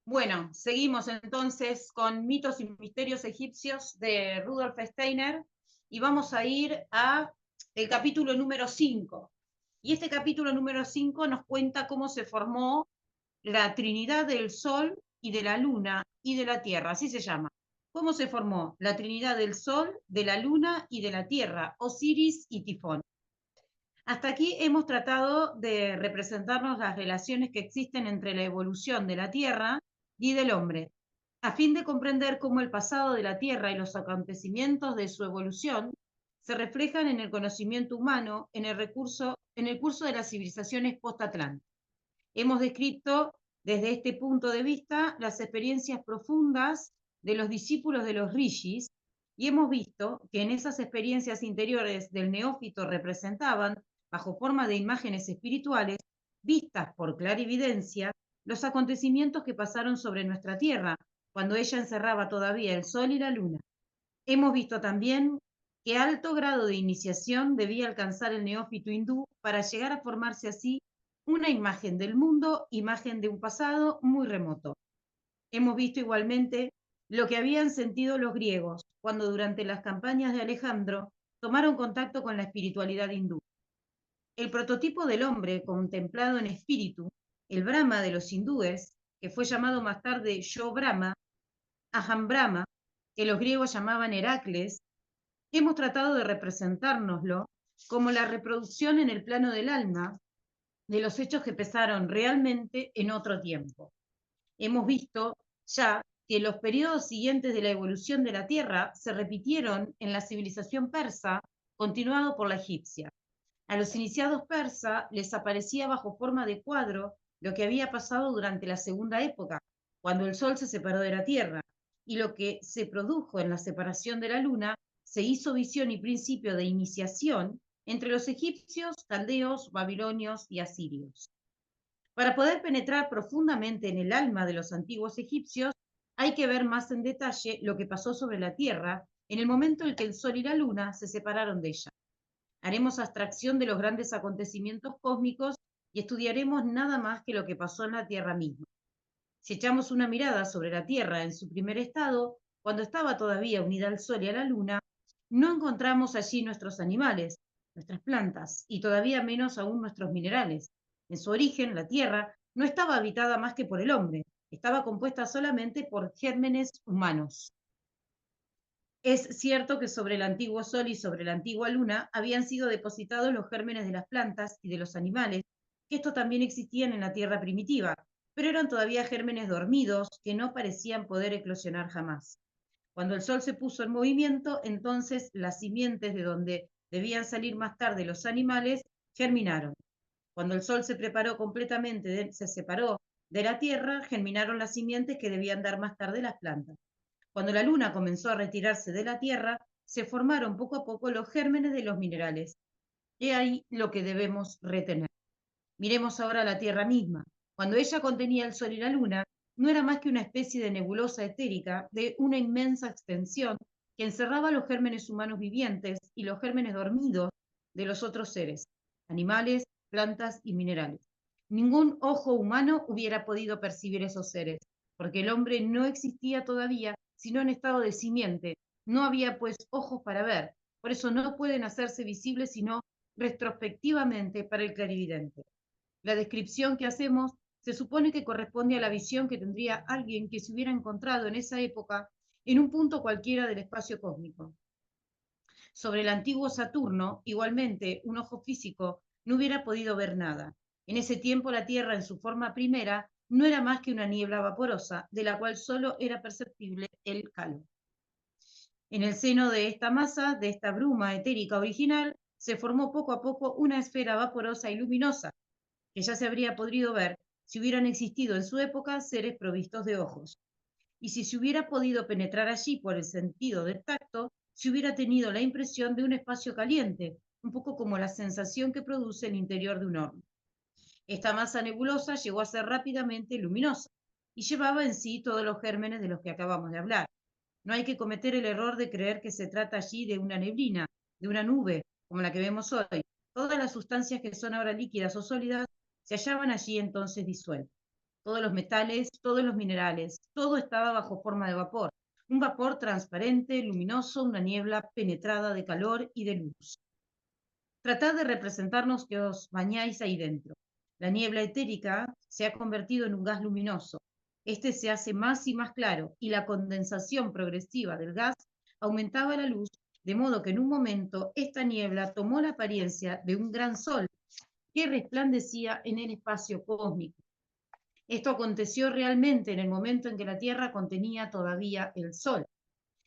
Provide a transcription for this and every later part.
Bueno, seguimos entonces con mitos y misterios egipcios de Rudolf Steiner y vamos a ir a el capítulo número 5. Y este capítulo número 5 nos cuenta cómo se formó la Trinidad del Sol y de la Luna y de la Tierra, así se llama. ¿Cómo se formó la Trinidad del Sol, de la Luna y de la Tierra? Osiris y Tifón. Hasta aquí hemos tratado de representarnos las relaciones que existen entre la evolución de la Tierra y del hombre, a fin de comprender cómo el pasado de la Tierra y los acontecimientos de su evolución se reflejan en el conocimiento humano en el curso de las civilizaciones post-atlánticas. Hemos descrito desde este punto de vista las experiencias profundas de los discípulos de los rishis y hemos visto que en esas experiencias interiores del neófito representaban, bajo forma de imágenes espirituales, vistas por clarividencia, los acontecimientos que pasaron sobre nuestra tierra, cuando ella encerraba todavía el sol y la luna. Hemos visto también qué alto grado de iniciación debía alcanzar el neófito hindú para llegar a formarse así una imagen del mundo, imagen de un pasado muy remoto. Hemos visto igualmente lo que habían sentido los griegos cuando durante las campañas de Alejandro tomaron contacto con la espiritualidad hindú. El prototipo del hombre contemplado en espíritu, el Brahma de los hindúes, que fue llamado más tarde Yo Brahma, Aham Brahma, que los griegos llamaban Heracles, hemos tratado de representárnoslo como la reproducción en el plano del alma de los hechos que pasaron realmente en otro tiempo. Hemos visto ya que los periodos siguientes de la evolución de la Tierra se repitieron en la civilización persa, continuado por la egipcia. A los iniciados persa les aparecía bajo forma de cuadro lo que había pasado durante la segunda época, cuando el sol se separó de la Tierra, y lo que se produjo en la separación de la luna se hizo visión y principio de iniciación entre los egipcios, caldeos, babilonios y asirios. Para poder penetrar profundamente en el alma de los antiguos egipcios, hay que ver más en detalle lo que pasó sobre la Tierra en el momento en que el Sol y la Luna se separaron de ella. Haremos abstracción de los grandes acontecimientos cósmicos y estudiaremos nada más que lo que pasó en la Tierra misma. Si echamos una mirada sobre la Tierra en su primer estado, cuando estaba todavía unida al Sol y a la Luna, no encontramos allí nuestros animales, nuestras plantas y todavía menos aún nuestros minerales. En su origen, la Tierra no estaba habitada más que por el hombre, estaba compuesta solamente por gérmenes humanos. Es cierto que sobre el antiguo Sol y sobre la antigua Luna habían sido depositados los gérmenes de las plantas y de los animales, que estos también existían en la Tierra primitiva, pero eran todavía gérmenes dormidos que no parecían poder eclosionar jamás. Cuando el Sol se puso en movimiento, entonces las simientes de donde debían salir más tarde los animales germinaron. Cuando el Sol se preparó completamente, se separó de la Tierra, germinaron las simientes que debían dar más tarde las plantas. Cuando la Luna comenzó a retirarse de la Tierra, se formaron poco a poco los gérmenes de los minerales. He ahí lo que debemos retener. Miremos ahora la Tierra misma. Cuando ella contenía el Sol y la Luna, no era más que una especie de nebulosa etérica de una inmensa extensión que encerraba los gérmenes humanos vivientes y los gérmenes dormidos de los otros seres, animales, plantas y minerales. Ningún ojo humano hubiera podido percibir esos seres, porque el hombre no existía todavía, sino en estado de simiente. No había pues ojos para ver, por eso no pueden hacerse visibles sino retrospectivamente para el clarividente. La descripción que hacemos se supone que corresponde a la visión que tendría alguien que se hubiera encontrado en esa época en un punto cualquiera del espacio cósmico. Sobre el antiguo Saturno, igualmente, un ojo físico no hubiera podido ver nada. En ese tiempo la Tierra en su forma primera no era más que una niebla vaporosa, de la cual solo era perceptible el calor. En el seno de esta masa, de esta bruma etérica original, se formó poco a poco una esfera vaporosa y luminosa, que ya se habría podido ver si hubieran existido en su época seres provistos de ojos. Y si se hubiera podido penetrar allí por el sentido del tacto, se hubiera tenido la impresión de un espacio caliente, un poco como la sensación que produce el interior de un horno. Esta masa nebulosa llegó a ser rápidamente luminosa y llevaba en sí todos los gérmenes de los que acabamos de hablar. No hay que cometer el error de creer que se trata allí de una neblina, de una nube, como la que vemos hoy. Todas las sustancias que son ahora líquidas o sólidas se hallaban allí entonces disueltas. todos los metales, todos los minerales, todo estaba bajo forma de vapor. Un vapor transparente, luminoso, una niebla penetrada de calor y de luz. Tratad de representarnos que os bañáis ahí dentro. La niebla etérica se ha convertido en un gas luminoso. Este se hace más y más claro, y la condensación progresiva del gas aumentaba la luz, de modo que en un momento esta niebla tomó la apariencia de un gran sol que resplandecía en el espacio cósmico. Esto aconteció realmente en el momento en que la Tierra contenía todavía el Sol,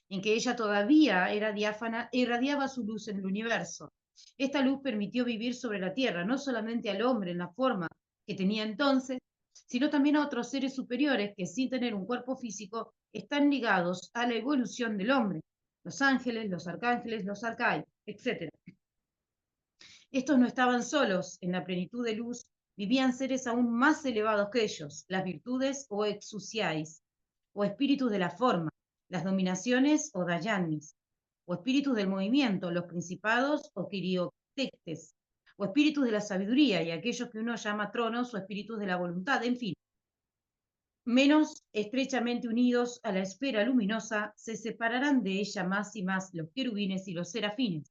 en que ella todavía era diáfana e irradiaba su luz en el universo. Esta luz permitió vivir sobre la Tierra, no solamente al hombre en la forma que tenía entonces, sino también a otros seres superiores que sin tener un cuerpo físico están ligados a la evolución del hombre, los ángeles, los arcángeles, los arcáis, etc. Estos no estaban solos en la plenitud de luz, vivían seres aún más elevados que ellos, las virtudes o exousiais, o espíritus de la forma, las dominaciones o dayanis, o espíritus del movimiento, los principados o quiriotectes, o espíritus de la sabiduría y aquellos que uno llama tronos o espíritus de la voluntad, en fin. Menos estrechamente unidos a la esfera luminosa, se separarán de ella más y más los querubines y los serafines.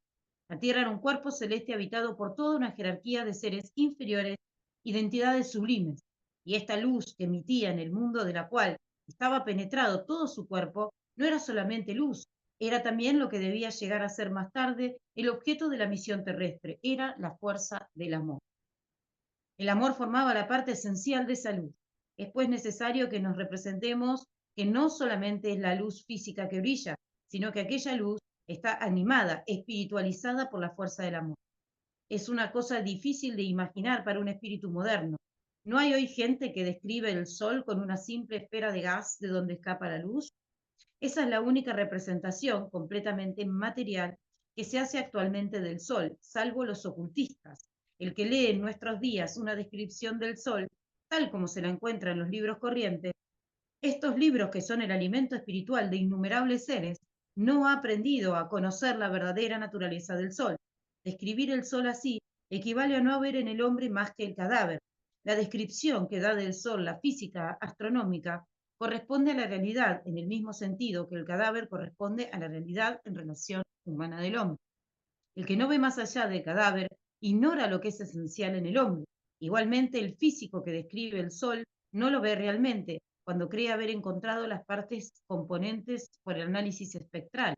La Tierra era un cuerpo celeste habitado por toda una jerarquía de seres inferiores y de entidades sublimes, y esta luz que emitía en el mundo de la cual estaba penetrado todo su cuerpo, no era solamente luz, era también lo que debía llegar a ser más tarde el objeto de la misión terrestre, era la fuerza del amor. El amor formaba la parte esencial de esa luz. Es pues necesario que nos representemos que no solamente es la luz física que brilla, sino que aquella luz está animada, espiritualizada por la fuerza del amor. Es una cosa difícil de imaginar para un espíritu moderno. ¿No hay hoy gente que describe el sol con una simple esfera de gas de donde escapa la luz? Esa es la única representación completamente material que se hace actualmente del Sol, salvo los ocultistas. El que lee en nuestros días una descripción del Sol, tal como se la encuentra en los libros corrientes, estos libros que son el alimento espiritual de innumerables seres, no ha aprendido a conocer la verdadera naturaleza del Sol. Describir el Sol así equivale a no ver en el hombre más que el cadáver. La descripción que da del Sol la física astronómica corresponde a la realidad en el mismo sentido que el cadáver corresponde a la realidad en relación humana del hombre. El que no ve más allá del cadáver ignora lo que es esencial en el hombre. Igualmente, el físico que describe el Sol no lo ve realmente cuando cree haber encontrado las partes componentes por el análisis espectral.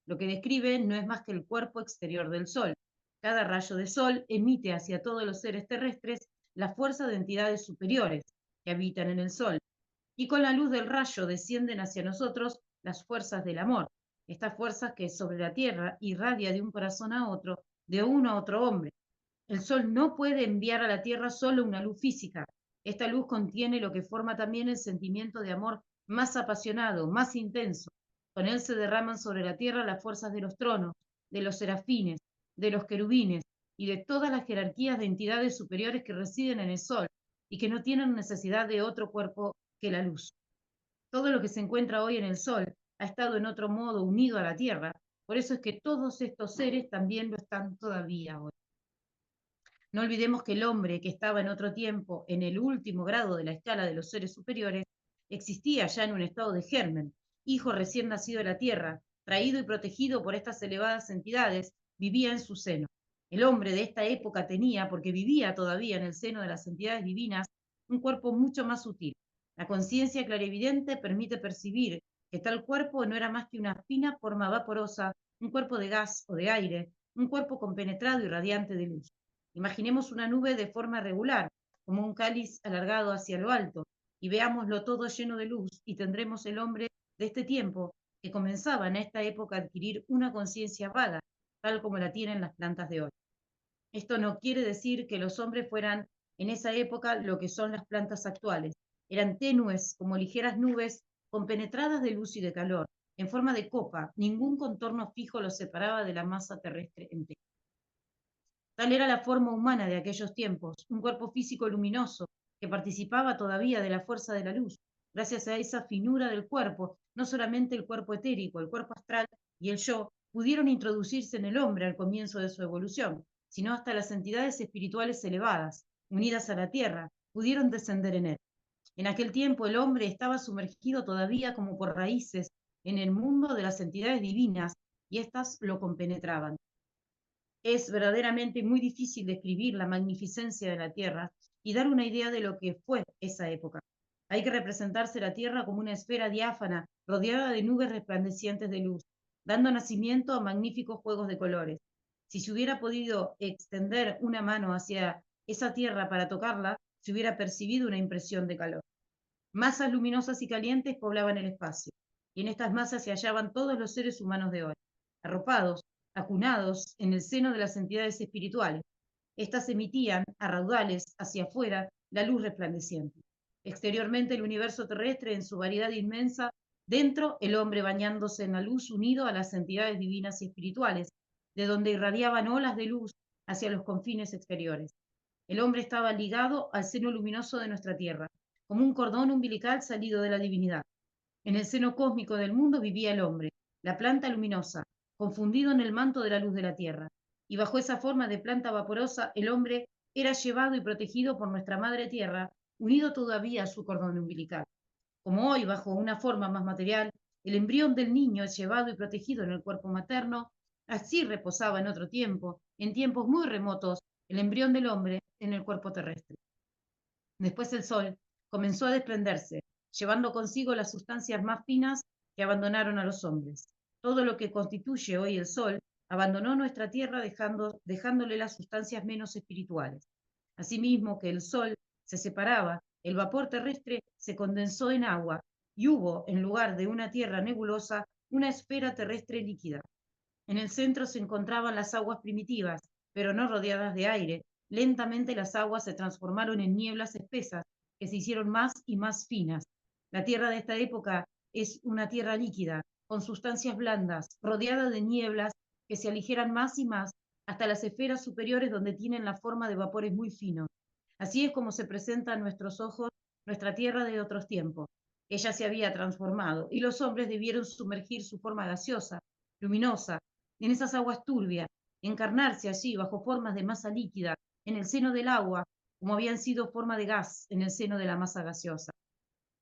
Lo que describe no es más que el cuerpo exterior del Sol. Cada rayo de Sol emite hacia todos los seres terrestres la fuerza de entidades superiores que habitan en el Sol, y con la luz del rayo descienden hacia nosotros las fuerzas del amor, estas fuerzas que sobre la tierra irradia de un corazón a otro, de uno a otro hombre. El sol no puede enviar a la tierra solo una luz física. Esta luz contiene lo que forma también el sentimiento de amor más apasionado, más intenso. Con él se derraman sobre la tierra las fuerzas de los tronos, de los serafines, de los querubines y de todas las jerarquías de entidades superiores que residen en el sol y que no tienen necesidad de otro cuerpo que la luz. Todo lo que se encuentra hoy en el Sol ha estado en otro modo unido a la Tierra, por eso es que todos estos seres también lo están todavía hoy. No olvidemos que el hombre que estaba en otro tiempo en el último grado de la escala de los seres superiores existía ya en un estado de germen, hijo recién nacido de la Tierra, traído y protegido por estas elevadas entidades, vivía en su seno. El hombre de esta época tenía, porque vivía todavía en el seno de las entidades divinas, un cuerpo mucho más sutil. La conciencia clarividente permite percibir que tal cuerpo no era más que una fina forma vaporosa, un cuerpo de gas o de aire, un cuerpo compenetrado y radiante de luz. Imaginemos una nube de forma regular, como un cáliz alargado hacia lo alto, y veámoslo todo lleno de luz, y tendremos el hombre de este tiempo que comenzaba en esta época a adquirir una conciencia vaga, tal como la tienen las plantas de hoy. Esto no quiere decir que los hombres fueran en esa época lo que son las plantas actuales. Eran tenues, como ligeras nubes, compenetradas de luz y de calor, en forma de copa. Ningún contorno fijo los separaba de la masa terrestre entera. Tal era la forma humana de aquellos tiempos, un cuerpo físico luminoso que participaba todavía de la fuerza de la luz. Gracias a esa finura del cuerpo, no solamente el cuerpo etérico, el cuerpo astral y el yo pudieron introducirse en el hombre al comienzo de su evolución, sino hasta las entidades espirituales elevadas, unidas a la tierra, pudieron descender en él. En aquel tiempo el hombre estaba sumergido todavía como por raíces en el mundo de las entidades divinas y éstas lo compenetraban. Es verdaderamente muy difícil describir la magnificencia de la Tierra y dar una idea de lo que fue esa época. Hay que representarse la Tierra como una esfera diáfana rodeada de nubes resplandecientes de luz, dando nacimiento a magníficos juegos de colores. Si se hubiera podido extender una mano hacia esa Tierra para tocarla, se hubiera percibido una impresión de calor. Masas luminosas y calientes poblaban el espacio, y en estas masas se hallaban todos los seres humanos de hoy, arropados, acunados en el seno de las entidades espirituales. Estas emitían a raudales hacia afuera la luz resplandeciente. Exteriormente el universo terrestre en su variedad inmensa, dentro el hombre bañándose en la luz unido a las entidades divinas y espirituales, de donde irradiaban olas de luz hacia los confines exteriores. El hombre estaba ligado al seno luminoso de nuestra tierra, como un cordón umbilical salido de la divinidad. En el seno cósmico del mundo vivía el hombre, la planta luminosa, confundido en el manto de la luz de la tierra. Y bajo esa forma de planta vaporosa, el hombre era llevado y protegido por nuestra madre tierra, unido todavía a su cordón umbilical. Como hoy, bajo una forma más material, el embrión del niño es llevado y protegido en el cuerpo materno, así reposaba en tiempos muy remotos, el embrión del hombre en el cuerpo terrestre. Después el sol comenzó a desprenderse, llevando consigo las sustancias más finas que abandonaron a los hombres. Todo lo que constituye hoy el sol abandonó nuestra tierra dejándole las sustancias menos espirituales. Asimismo que el sol se separaba, el vapor terrestre se condensó en agua y hubo, en lugar de una tierra nebulosa, una esfera terrestre líquida. En el centro se encontraban las aguas primitivas, pero no rodeadas de aire. Lentamente las aguas se transformaron en nieblas espesas que se hicieron más y más finas. La tierra de esta época es una tierra líquida, con sustancias blandas, rodeada de nieblas que se aligeran más y más hasta las esferas superiores donde tienen la forma de vapores muy finos. Así es como se presenta a nuestros ojos nuestra tierra de otros tiempos. Ella se había transformado y los hombres debieron sumergir su forma gaseosa, luminosa, en esas aguas turbias, encarnarse allí bajo formas de masa líquida, en el seno del agua, como habían sido forma de gas en el seno de la masa gaseosa.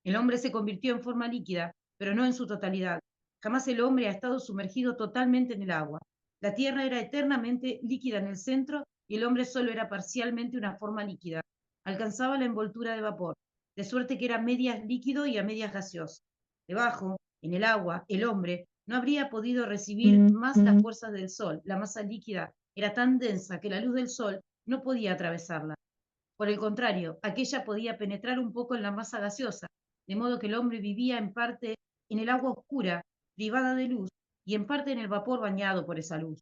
El hombre se convirtió en forma líquida, pero no en su totalidad. Jamás el hombre ha estado sumergido totalmente en el agua. La tierra era eternamente líquida en el centro y el hombre solo era parcialmente una forma líquida. Alcanzaba la envoltura de vapor, de suerte que era a medias líquido y a medias gaseoso. Debajo, en el agua, el hombre no habría podido recibir más las fuerzas del sol. La masa líquida era tan densa que la luz del sol no podía atravesarla. Por el contrario, aquella podía penetrar un poco en la masa gaseosa, de modo que el hombre vivía en parte en el agua oscura, privada de luz, y en parte en el vapor bañado por esa luz.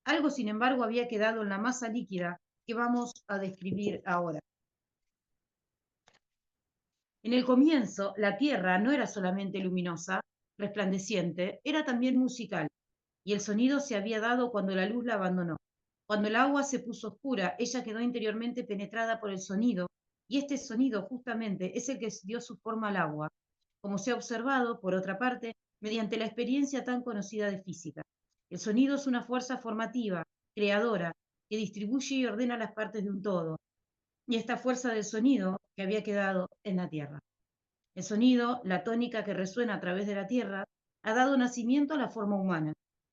Algo, sin embargo, había quedado en la masa líquida que vamos a describir ahora. En el comienzo, la Tierra no era solamente luminosa, resplandeciente, era también musical, y el sonido se había dado cuando la luz la abandonó. Cuando el agua se puso oscura, ella quedó interiormente penetrada por el sonido, y este sonido justamente es el que dio su forma al agua, como se ha observado, por otra parte, mediante la experiencia tan conocida de física. El sonido es una fuerza formativa, creadora, que distribuye y ordena las partes de un todo, y esta fuerza del sonido que había quedado en la Tierra. El sonido, la tónica que resuena a través de la Tierra, ha dado nacimiento a la forma humana.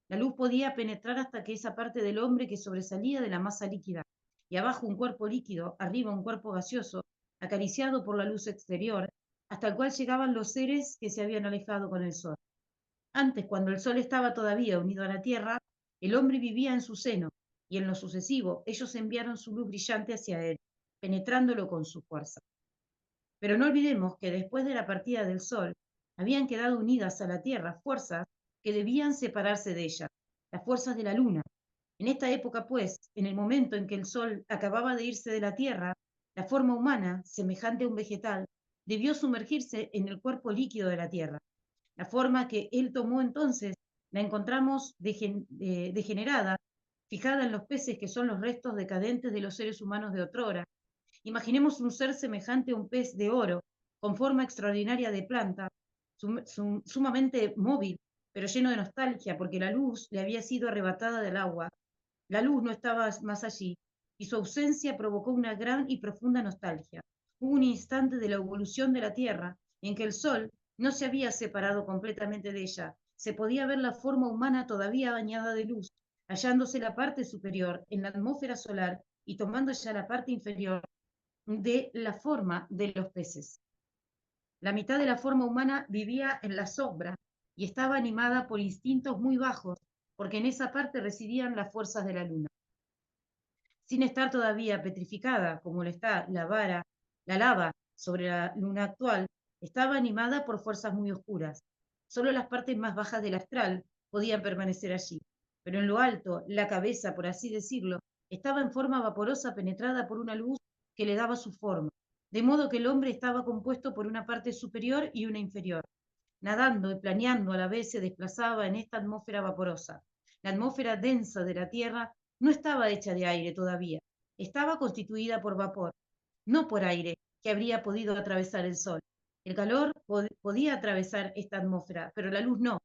La luz podía penetrar hasta que esa parte del hombre que sobresalía de la masa líquida, y abajo un cuerpo líquido, arriba un cuerpo gaseoso, acariciado por la luz exterior, hasta el cual llegaban los seres que se habían alejado con el sol. Antes, cuando el sol estaba todavía unido a la Tierra, el hombre vivía en su seno, y en lo sucesivo ellos enviaron su luz brillante hacia él, penetrándolo con su fuerza. Pero no olvidemos que después de la partida del sol, habían quedado unidas a la Tierra fuerzas que debían separarse de ella, las fuerzas de la Luna. En esta época, pues, en el momento en que el sol acababa de irse de la Tierra, la forma humana, semejante a un vegetal, debió sumergirse en el cuerpo líquido de la Tierra. La forma que él tomó entonces la encontramos degenerada, fijada en los peces que son los restos decadentes de los seres humanos de otrora. Imaginemos un ser semejante a un pez de oro, con forma extraordinaria de planta, sumamente móvil, pero lleno de nostalgia, porque la luz le había sido arrebatada del agua. La luz no estaba más allí, y su ausencia provocó una gran y profunda nostalgia. Hubo un instante de la evolución de la Tierra en que el Sol no se había separado completamente de ella. Se podía ver la forma humana todavía bañada de luz, hallándose la parte superior en la atmósfera solar y tomando ya la parte inferior de la forma de los peces. La mitad de la forma humana vivía en la sombra y estaba animada por instintos muy bajos, porque en esa parte residían las fuerzas de la luna. Sin estar todavía petrificada, como lo está la lava sobre la luna actual, estaba animada por fuerzas muy oscuras. Solo las partes más bajas del astral podían permanecer allí, pero en lo alto, la cabeza, por así decirlo, estaba en forma vaporosa penetrada por una luz que le daba su forma, de modo que el hombre estaba compuesto por una parte superior y una inferior. Nadando y planeando a la vez se desplazaba en esta atmósfera vaporosa. La atmósfera densa de la Tierra no estaba hecha de aire todavía, estaba constituida por vapor, no por aire, que habría podido atravesar el Sol. El calor podía atravesar esta atmósfera, pero la luz no.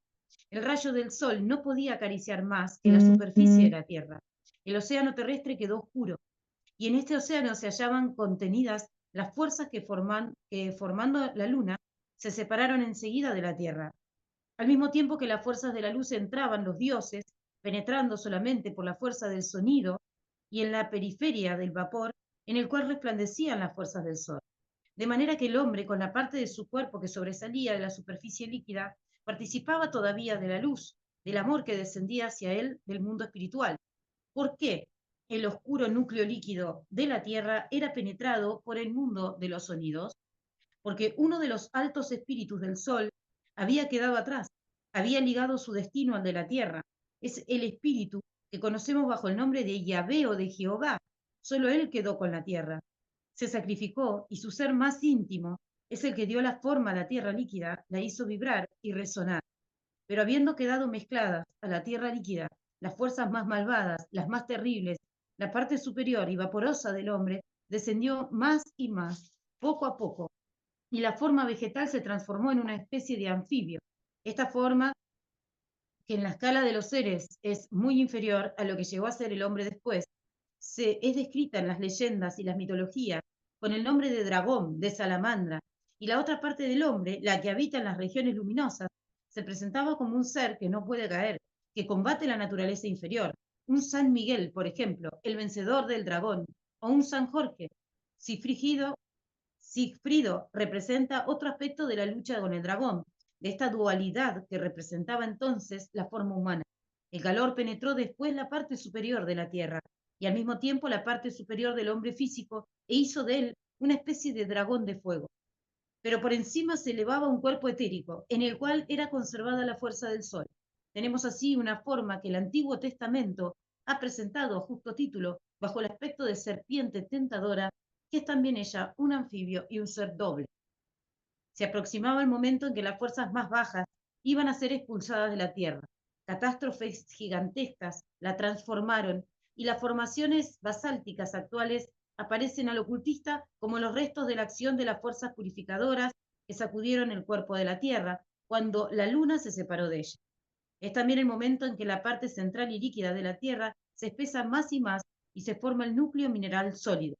El rayo del Sol no podía acariciar más que la superficie de la Tierra. El océano terrestre quedó oscuro, y en este océano se hallaban contenidas las fuerzas que formando la Luna se separaron enseguida de la Tierra. Al mismo tiempo que las fuerzas de la luz entraban los dioses, penetrando solamente por la fuerza del sonido, y en la periferia del vapor, en el cual resplandecían las fuerzas del sol. De manera que el hombre, con la parte de su cuerpo que sobresalía de la superficie líquida, participaba todavía de la luz, del amor que descendía hacia él del mundo espiritual. ¿Por qué? El oscuro núcleo líquido de la Tierra era penetrado por el mundo de los sonidos, porque uno de los altos espíritus del Sol había quedado atrás, había ligado su destino al de la Tierra. Es el espíritu que conocemos bajo el nombre de Yahvé o de Jehová. Solo él quedó con la Tierra. Se sacrificó y su ser más íntimo es el que dio la forma a la Tierra líquida, la hizo vibrar y resonar. Pero habiendo quedado mezcladas a la Tierra líquida las fuerzas más malvadas, las más terribles, la parte superior y vaporosa del hombre descendió más y más, poco a poco, y la forma vegetal se transformó en una especie de anfibio. Esta forma, que en la escala de los seres es muy inferior a lo que llegó a ser el hombre después, es descrita en las leyendas y las mitologías con el nombre de dragón, de salamandra, y la otra parte del hombre, la que habita en las regiones luminosas, se presentaba como un ser que no puede caer, que combate la naturaleza inferior, un San Miguel, por ejemplo, el vencedor del dragón, o un San Jorge, si frigido Sigfrido representa otro aspecto de la lucha con el dragón, de esta dualidad que representaba entonces la forma humana. El calor penetró después la parte superior de la Tierra y al mismo tiempo la parte superior del hombre físico e hizo de él una especie de dragón de fuego. Pero por encima se elevaba un cuerpo etérico, en el cual era conservada la fuerza del sol. Tenemos así una forma que el Antiguo Testamento ha presentado a justo título bajo el aspecto de serpiente tentadora, que es también ella un anfibio y un ser doble. Se aproximaba el momento en que las fuerzas más bajas iban a ser expulsadas de la Tierra. Catástrofes gigantescas la transformaron y las formaciones basálticas actuales aparecen al ocultista como los restos de la acción de las fuerzas purificadoras que sacudieron el cuerpo de la Tierra cuando la Luna se separó de ella. Es también el momento en que la parte central y líquida de la Tierra se espesa más y más y se forma el núcleo mineral sólido.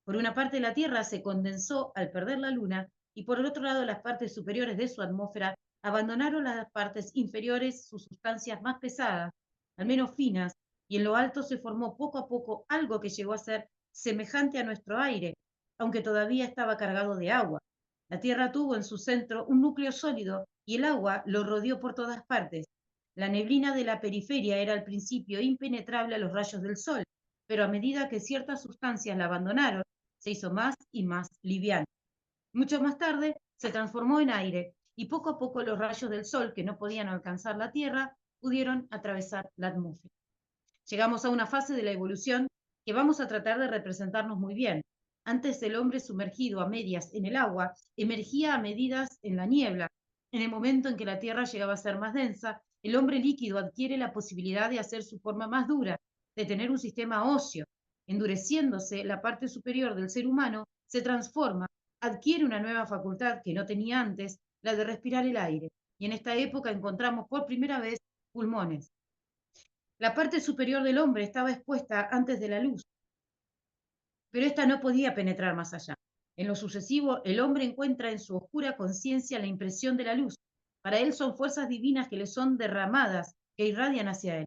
Por una parte la Tierra se condensó al perder la Luna y por el otro lado las partes superiores de su atmósfera abandonaron las partes inferiores, sus sustancias más pesadas, al menos finas, y en lo alto se formó poco a poco algo que llegó a ser semejante a nuestro aire, aunque todavía estaba cargado de agua. La Tierra tuvo en su centro un núcleo sólido y el agua lo rodeó por todas partes. La neblina de la periferia era al principio impenetrable a los rayos del sol, pero a medida que ciertas sustancias la abandonaron, se hizo más y más liviana. Mucho más tarde se transformó en aire y poco a poco los rayos del sol que no podían alcanzar la Tierra pudieron atravesar la atmósfera. Llegamos a una fase de la evolución que vamos a tratar de representarnos muy bien. Antes el hombre sumergido a medias en el agua emergía a medidas en la niebla. En el momento en que la Tierra llegaba a ser más densa, el hombre líquido adquiere la posibilidad de hacer su forma más dura, de tener un sistema óseo. Endureciéndose, la parte superior del ser humano se transforma, adquiere una nueva facultad que no tenía antes, la de respirar el aire. Y en esta época encontramos por primera vez pulmones. La parte superior del hombre estaba expuesta antes de la luz, pero ésta no podía penetrar más allá. En lo sucesivo, el hombre encuentra en su oscura conciencia la impresión de la luz. Para él son fuerzas divinas que le son derramadas, que irradian hacia él.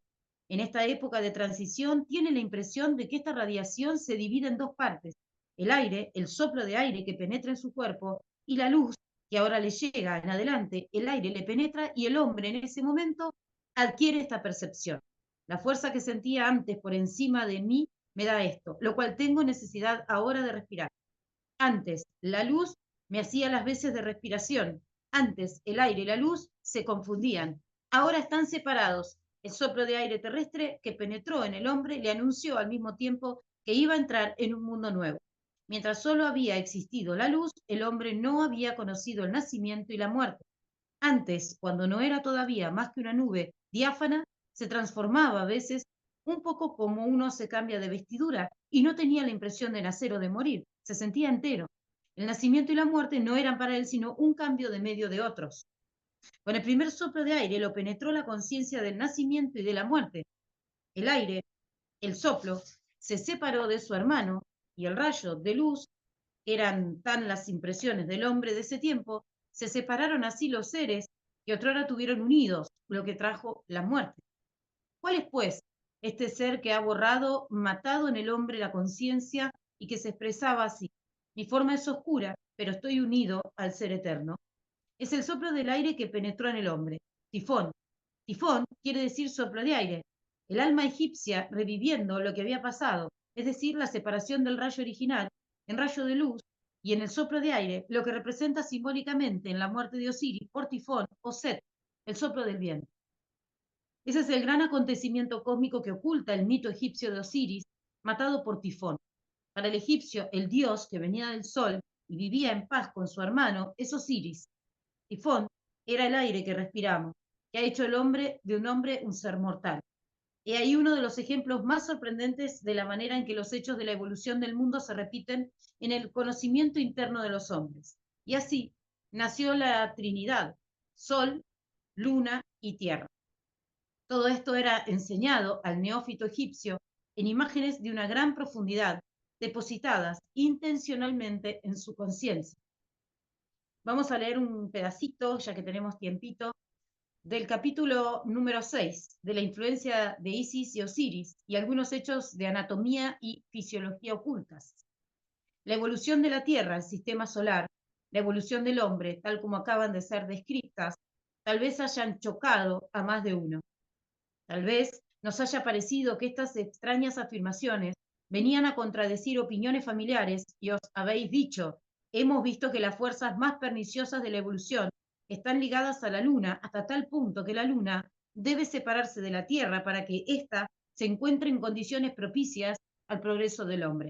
En esta época de transición, tiene la impresión de que esta radiación se divide en dos partes: el aire, el soplo de aire que penetra en su cuerpo, y la luz, que ahora le llega en adelante. El aire le penetra y el hombre en ese momento adquiere esta percepción. La fuerza que sentía antes por encima de mí me da esto, lo cual tengo necesidad ahora de respirar. Antes, la luz me hacía las veces de respiración. Antes, el aire y la luz se confundían. Ahora están separados. El soplo de aire terrestre que penetró en el hombre le anunció al mismo tiempo que iba a entrar en un mundo nuevo. Mientras solo había existido la luz, el hombre no había conocido el nacimiento y la muerte. Antes, cuando no era todavía más que una nube diáfana, se transformaba a veces un poco como uno se cambia de vestidura y no tenía la impresión de nacer o de morir, se sentía entero. El nacimiento y la muerte no eran para él sino un cambio de medio de otros. Con el primer soplo de aire lo penetró la conciencia del nacimiento y de la muerte. El aire, el soplo, se separó de su hermano y el rayo de luz, que eran tan las impresiones del hombre de ese tiempo, se separaron así los seres que otrora tuvieron unidos, lo que trajo la muerte. ¿Cuál es, pues, este ser que ha borrado, matado en el hombre la conciencia y que se expresaba así? Mi forma es oscura, pero estoy unido al ser eterno. Es el soplo del aire que penetró en el hombre. Tifón. Tifón quiere decir soplo de aire. El alma egipcia reviviendo lo que había pasado, es decir, la separación del rayo original en rayo de luz y en el soplo de aire, lo que representa simbólicamente en la muerte de Osiris por Tifón o Set, el soplo del viento. Ese es el gran acontecimiento cósmico que oculta el mito egipcio de Osiris, matado por Tifón. Para el egipcio, el dios que venía del sol y vivía en paz con su hermano es Osiris. Tifón era el aire que respiramos, que ha hecho el hombre de un hombre un ser mortal. He ahí uno de los ejemplos más sorprendentes de la manera en que los hechos de la evolución del mundo se repiten en el conocimiento interno de los hombres. Y así nació la Trinidad: Sol, Luna y Tierra. Todo esto era enseñado al neófito egipcio en imágenes de una gran profundidad, depositadas intencionalmente en su conciencia. Vamos a leer un pedacito, ya que tenemos tiempito, del capítulo número 6, de la influencia de Isis y Osiris y algunos hechos de anatomía y fisiología ocultas. La evolución de la Tierra, el sistema solar, la evolución del hombre, tal como acaban de ser descritas, tal vez hayan chocado a más de uno. Tal vez nos haya parecido que estas extrañas afirmaciones venían a contradecir opiniones familiares y os habéis dicho: hemos visto que las fuerzas más perniciosas de la evolución están ligadas a la Luna hasta tal punto que la Luna debe separarse de la Tierra para que ésta se encuentre en condiciones propicias al progreso del hombre.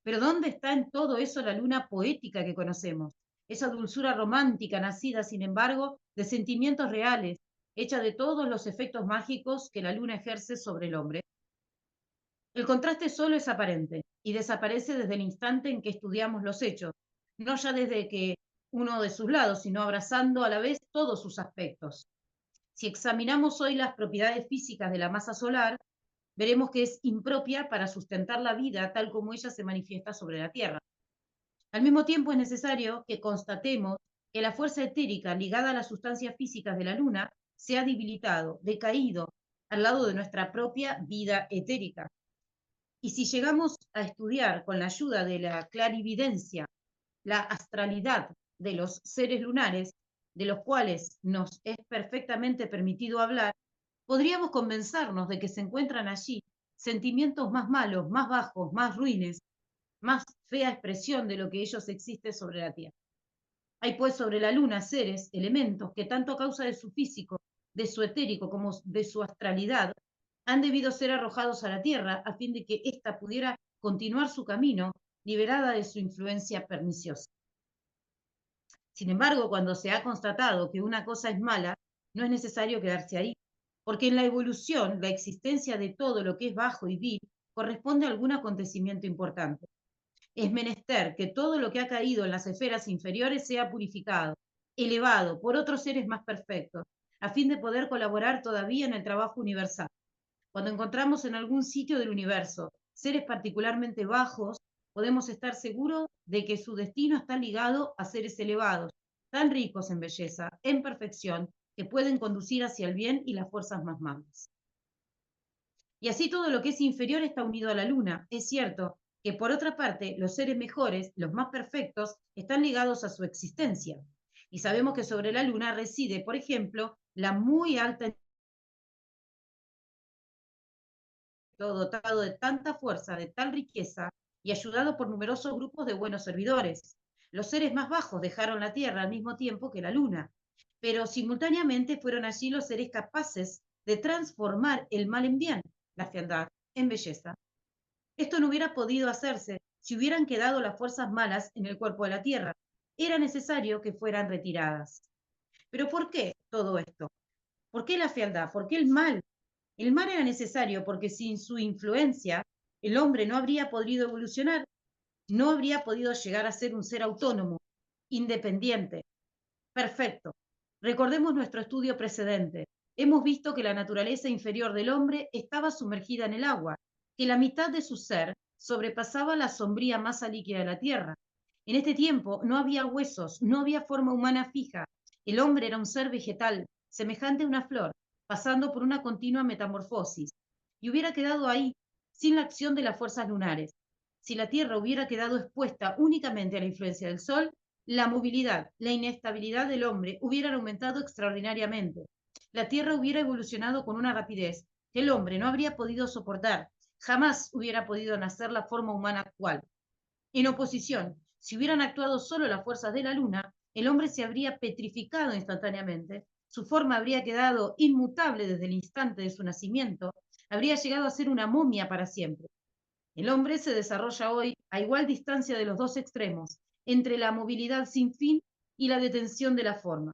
Pero ¿dónde está en todo eso la Luna poética que conocemos? Esa dulzura romántica nacida, sin embargo, de sentimientos reales, hecha de todos los efectos mágicos que la Luna ejerce sobre el hombre. El contraste solo es aparente y desaparece desde el instante en que estudiamos los hechos, no ya desde que uno de sus lados, sino abrazando a la vez todos sus aspectos. Si examinamos hoy las propiedades físicas de la masa solar, veremos que es impropia para sustentar la vida tal como ella se manifiesta sobre la Tierra. Al mismo tiempo, es necesario que constatemos que la fuerza etérica ligada a las sustancias físicas de la Luna se ha debilitado, decaído, al lado de nuestra propia vida etérica. Y si llegamos a estudiar con la ayuda de la clarividencia la astralidad de los seres lunares, de los cuales nos es perfectamente permitido hablar, podríamos convencernos de que se encuentran allí sentimientos más malos, más bajos, más ruines, más fea expresión de lo que ellos existe sobre la Tierra. Hay pues sobre la Luna seres, elementos que tanto a causa de su físico, de su etérico como de su astralidad, han debido ser arrojados a la Tierra a fin de que ésta pudiera continuar su camino liberada de su influencia perniciosa. Sin embargo, cuando se ha constatado que una cosa es mala, no es necesario quedarse ahí, porque en la evolución, la existencia de todo lo que es bajo y vil corresponde a algún acontecimiento importante. Es menester que todo lo que ha caído en las esferas inferiores sea purificado, elevado por otros seres más perfectos, a fin de poder colaborar todavía en el trabajo universal. Cuando encontramos en algún sitio del universo seres particularmente bajos, podemos estar seguros de que su destino está ligado a seres elevados, tan ricos en belleza, en perfección, que pueden conducir hacia el bien y las fuerzas más malas. Y así todo lo que es inferior está unido a la luna. Es cierto que por otra parte los seres mejores, los más perfectos, están ligados a su existencia. Y sabemos que sobre la luna reside, por ejemplo, la muy alta dotado de tanta fuerza, de tal riqueza, y ayudado por numerosos grupos de buenos servidores. Los seres más bajos dejaron la Tierra al mismo tiempo que la Luna, pero simultáneamente fueron allí los seres capaces de transformar el mal en bien, la fealdad en belleza. Esto no hubiera podido hacerse si hubieran quedado las fuerzas malas en el cuerpo de la Tierra. Era necesario que fueran retiradas. ¿Pero por qué todo esto? ¿Por qué la fealdad? ¿Por qué el mal? El mal era necesario porque sin su influencia el hombre no habría podido evolucionar, no habría podido llegar a ser un ser autónomo, independiente, perfecto. Recordemos nuestro estudio precedente. Hemos visto que la naturaleza inferior del hombre estaba sumergida en el agua, que la mitad de su ser sobrepasaba la sombría masa líquida de la tierra. En este tiempo no había huesos, no había forma humana fija. El hombre era un ser vegetal, semejante a una flor, pasando por una continua metamorfosis, y hubiera quedado ahí, sin la acción de las fuerzas lunares. Si la Tierra hubiera quedado expuesta únicamente a la influencia del Sol, la movilidad, la inestabilidad del hombre hubieran aumentado extraordinariamente. La Tierra hubiera evolucionado con una rapidez que el hombre no habría podido soportar. Jamás hubiera podido nacer la forma humana actual. En oposición, si hubieran actuado solo las fuerzas de la Luna, el hombre se habría petrificado instantáneamente, su forma habría quedado inmutable desde el instante de su nacimiento, habría llegado a ser una momia para siempre. El hombre se desarrolla hoy a igual distancia de los dos extremos, entre la movilidad sin fin y la detención de la forma.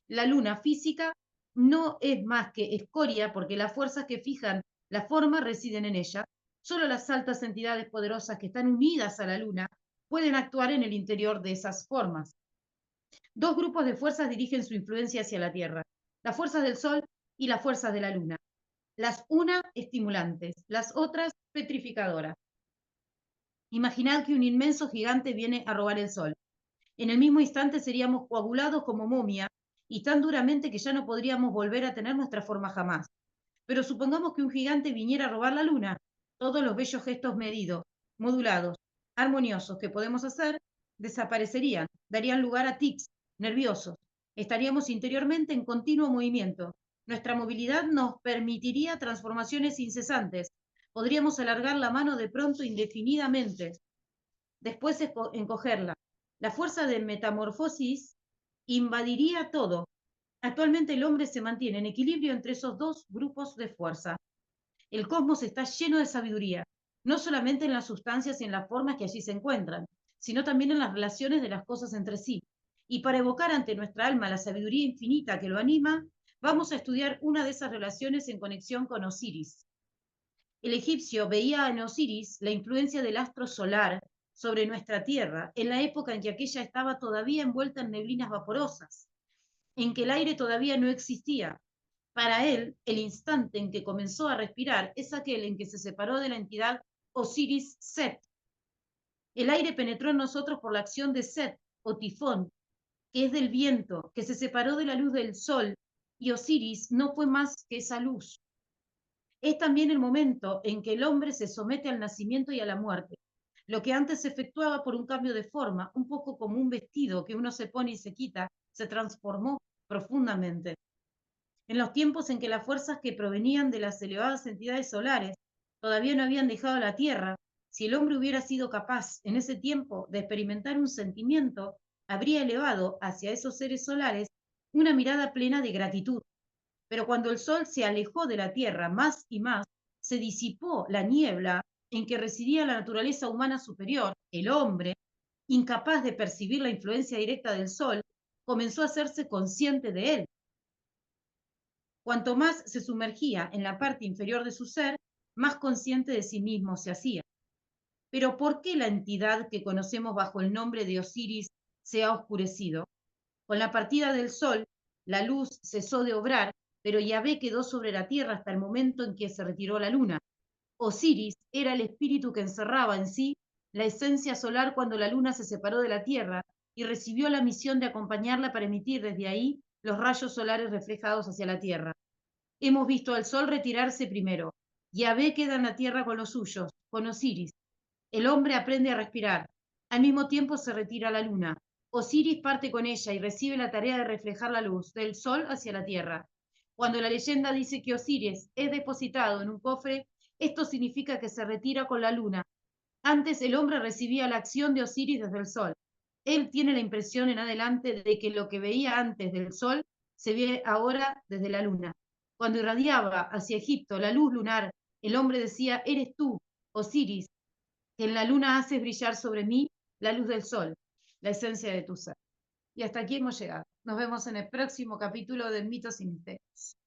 La luna física no es más que escoria porque las fuerzas que fijan la forma residen en ella. Solo las altas entidades poderosas que están unidas a la luna pueden actuar en el interior de esas formas. Dos grupos de fuerzas dirigen su influencia hacia la Tierra, las fuerzas del Sol y las fuerzas de la Luna. Las una estimulantes, las otras petrificadoras. Imaginad que un inmenso gigante viene a robar el sol. En el mismo instante seríamos coagulados como momia y tan duramente que ya no podríamos volver a tener nuestra forma jamás. Pero supongamos que un gigante viniera a robar la luna. Todos los bellos gestos medidos, modulados, armoniosos que podemos hacer desaparecerían, darían lugar a tics nerviosos. Estaríamos interiormente en continuo movimiento. Nuestra movilidad nos permitiría transformaciones incesantes. Podríamos alargar la mano de pronto indefinidamente, después encogerla. La fuerza de metamorfosis invadiría todo. Actualmente el hombre se mantiene en equilibrio entre esos dos grupos de fuerza. El cosmos está lleno de sabiduría, no solamente en las sustancias y en las formas que allí se encuentran, sino también en las relaciones de las cosas entre sí. Y para evocar ante nuestra alma la sabiduría infinita que lo anima, vamos a estudiar una de esas relaciones en conexión con Osiris. El egipcio veía en Osiris la influencia del astro solar sobre nuestra Tierra en la época en que aquella estaba todavía envuelta en neblinas vaporosas, en que el aire todavía no existía. Para él, el instante en que comenzó a respirar es aquel en que se separó de la entidad Osiris-Set. El aire penetró en nosotros por la acción de Set o tifón, que es del viento, que se separó de la luz del sol, y Osiris no fue más que esa luz. Es también el momento en que el hombre se somete al nacimiento y a la muerte. Lo que antes se efectuaba por un cambio de forma, un poco como un vestido que uno se pone y se quita, se transformó profundamente. En los tiempos en que las fuerzas que provenían de las elevadas entidades solares todavía no habían dejado la Tierra, si el hombre hubiera sido capaz en ese tiempo de experimentar un sentimiento, habría elevado hacia esos seres solares una mirada plena de gratitud. Pero cuando el sol se alejó de la Tierra más y más, se disipó la niebla en que residía la naturaleza humana superior. El hombre, incapaz de percibir la influencia directa del sol, comenzó a hacerse consciente de él. Cuanto más se sumergía en la parte inferior de su ser, más consciente de sí mismo se hacía. Pero ¿por qué la entidad que conocemos bajo el nombre de Osiris se ha oscurecido? Con la partida del sol, la luz cesó de obrar, pero Yahvé quedó sobre la tierra hasta el momento en que se retiró la luna. Osiris era el espíritu que encerraba en sí la esencia solar cuando la luna se separó de la Tierra y recibió la misión de acompañarla para emitir desde ahí los rayos solares reflejados hacia la Tierra. Hemos visto al Sol retirarse primero. Yahvé queda en la Tierra con los suyos, con Osiris. El hombre aprende a respirar. Al mismo tiempo se retira la luna. Osiris parte con ella y recibe la tarea de reflejar la luz del Sol hacia la Tierra. Cuando la leyenda dice que Osiris es depositado en un cofre, esto significa que se retira con la luna. Antes el hombre recibía la acción de Osiris desde el Sol. Él tiene la impresión en adelante de que lo que veía antes del Sol se ve ahora desde la luna. Cuando irradiaba hacia Egipto la luz lunar, el hombre decía: eres tú, Osiris, que en la luna haces brillar sobre mí la luz del Sol, la esencia de tu ser. Y hasta aquí hemos llegado. Nos vemos en el próximo capítulo de Mitos y Misterios.